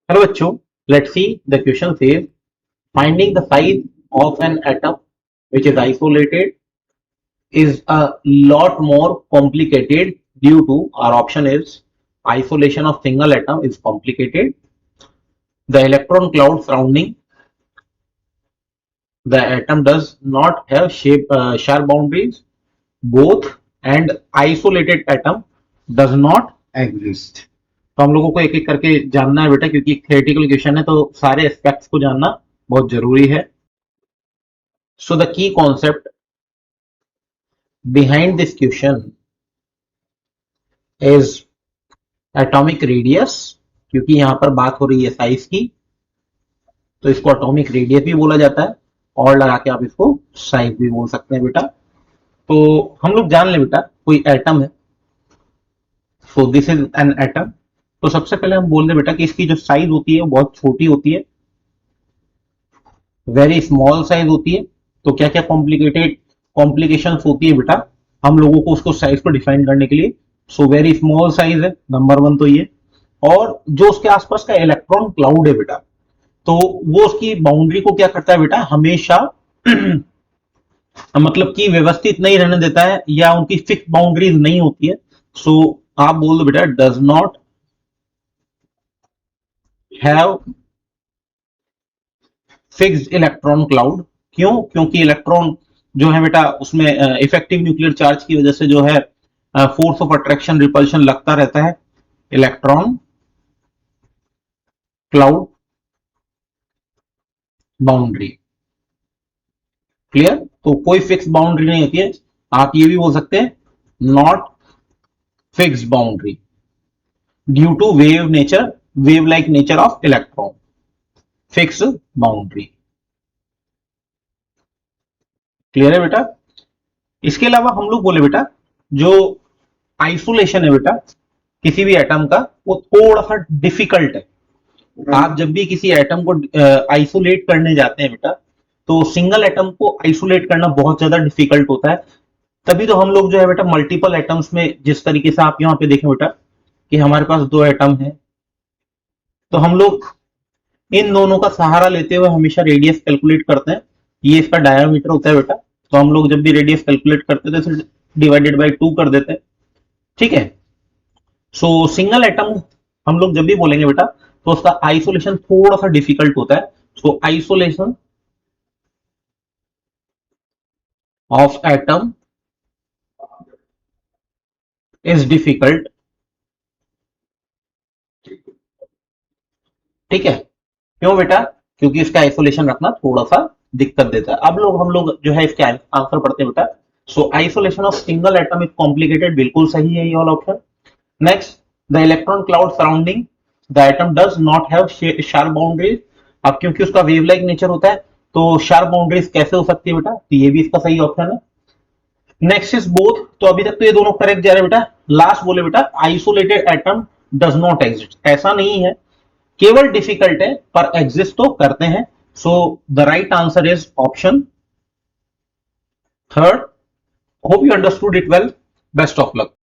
Hello बच्चों, let's see the question says finding the size of an atom which is isolated is a lot more complicated due to our option is isolation of single atom is complicated, the electron cloud surrounding the atom does not have sharp boundaries, both and isolated atom does not exist. तो हम लोगों को एक एक करके जानना है बेटा, क्योंकि थ्योरेटिकल क्वेश्चन है तो सारे एस्पेक्ट्स को जानना बहुत जरूरी है. So the key concept behind this question is atomic radius, क्योंकि यहां पर बात हो रही है साइज की तो इसको एटॉमिक रेडियस भी बोला जाता है और लगा के आप इसको साइज भी बोल सकते हैं बेटा. तो हम लोग जान ले बेटा, कोई एटम है, so this is an atom. तो सबसे पहले हम बोल दे बेटा कि इसकी जो साइज होती है वो बहुत छोटी होती है, वेरी स्मॉल साइज होती है. तो क्या क्या कॉम्प्लिकेशंस होती है बेटा हम लोगों को उसको साइज को डिफाइन करने के लिए. सो वेरी स्मॉल साइज है नंबर वन तो ये, और जो उसके आसपास का इलेक्ट्रॉन क्लाउड है बेटा तो वो उसकी बाउंड्री को क्या करता है बेटा, हमेशा मतलब कि व्यवस्थित नहीं रहने देता है या उनकी फिक्स बाउंड्रीज नहीं होती है. सो आप बोल दो बेटा does not have fixed electron cloud. क्यों? क्योंकि इलेक्ट्रॉन जो है बेटा उसमें इफेक्टिव न्यूक्लियर चार्ज की वजह से जो है फोर्स ऑफ अट्रैक्शन रिपल्शन लगता रहता है. Electron cloud boundary clear. तो कोई फिक्स बाउंड्री नहीं होती है. आप ये भी बोल सकते हैं not fix boundary due to wave like nature of electron. Fix boundary clear है बेटा. इसके अलावा हम लोग बोले बेटा जो आइसोलेशन है बेटा किसी भी एटम का वो थोड़ा सा डिफिकल्ट है. आप जब भी किसी एटम को आइसोलेट करने जाते हैं बेटा तो सिंगल एटम को आइसोलेट करना बहुत ज्यादा डिफिकल्ट होता है. तभी तो हम लोग जो है बेटा मल्टीपल एटम्स में, जिस तरीके से आप यहाँ पे देखें बेटा कि हमारे पास दो एटम है तो हम लोग इन दोनों का सहारा लेते हुए हमेशा रेडियस कैलकुलेट करते हैं. ये इसका डायमीटर होता है बेटा, तो हम लोग जब भी रेडियस कैलकुलेट करते हैं तो इसे डिवाइडेड बाय 2 कर देते हैं. ठीक है. सो सिंगल एटम हम लोग जब भी बोलेंगे बेटा तो उसका आइसोलेशन थोड़ा सा डिफिकल्ट होता है. So isolation of atom is difficult. ठीक है. क्यों बेटा? क्योंकि इसका आइसोलेशन रखना थोड़ा सा दिक्कत देता है. अब हम लोग जो है इसके आंसर पढ़ते हैं बेटा. So isolation of single atom is complicated, बिल्कुल सही है ये वाला option. Next, the electron cloud surrounding the atom does not have sharp boundaries. अब क्योंकि उसका वेव लाइक नेचर होता है तो शार्प बाउंड्रीज कैसे हो सकती है बेटा, तो ये भी इसका सही ऑप्शन है. Next is both. तो अभी तक तो ये दोनों करेक्ट जा रहे हैं बेटा. लास्ट बोले बेटा isolated atom does not exist. ऐसा नहीं है, केवल डिफिकल्ट है पर एग्जिस्ट तो करते हैं. So the right answer is option third. Hope you understood it well. Best of luck.